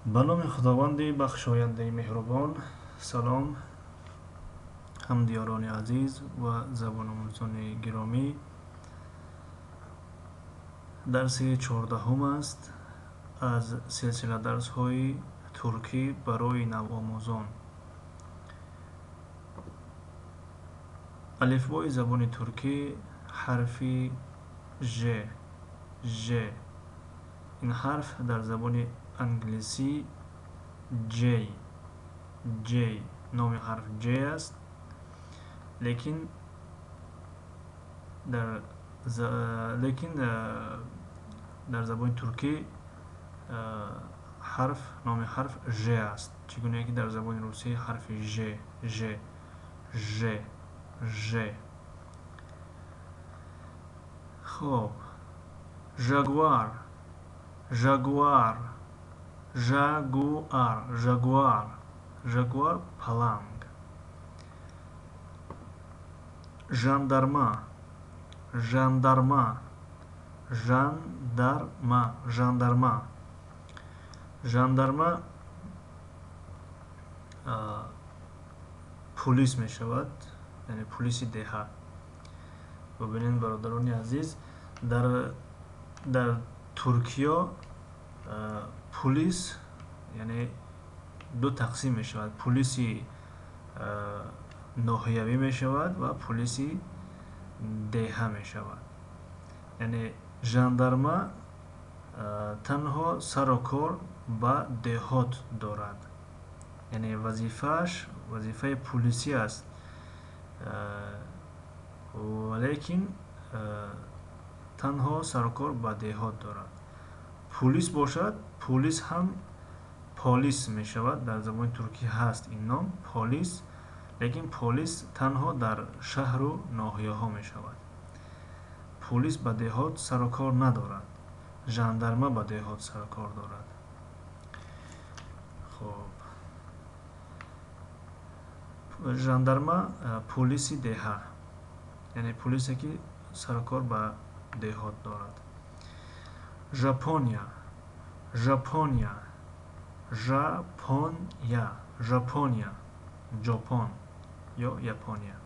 ба номи худованди бахшояндаи меҳрубон. Салом ҳамдиёрони азиз ва забономӯзони гиромӣ. дарси 14 аст аз силсила дарсҳои туркӣ барои навомӯзон. алифбои забони туркӣ ҳарфи ж. ин ҳарф дар забони англисӣ j номи ҳарф j аст, лекин дар забони туркӣ номи ҳарф ж аст, чӣ гуна ки дар забони русӣ ҳарфи ж. хоб жагуар паланг. жандарма пулис мешавад, яъне пулиси деҳа. бубинед бародарони азиз, дар Туркиё пулис яъне ду тақсим мешавад. пулиси ноҳиявӣ мешавад ва пулиси деҳа мешавад. яъне жандарма танҳо сару кор ба деҳот дорад, яъне вазифаи пулисӣ аст, лекин танҳо сарукор ба деҳот дорад. пулис бошад, пулис ҳам полис мешавад. дар забони туркӣ ҳаст ин ном полис, лекин полис танҳо дар шаҳру ноҳияҳо мешавад. пулис ба деҳот сарукор надорад, жандарма ба деҳот сарукор дорад. хоб жандарма пулиси деҳа, яъне полисе ки сарукор ба деҳот дорад. жапония ҷопон ё япония.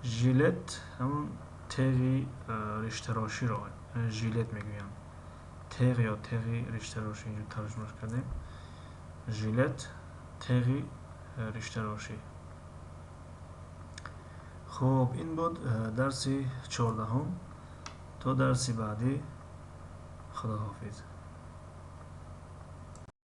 жилет ҳамон теғи риштароширо жилет мегӯянд. теғ ё теғи риштарошӣ, инҷо тарҷумаш кардем. жилет теғи риштарошӣ. хуб, ин буд дарси 14. то дарси баъдӣ, худоҳофиз.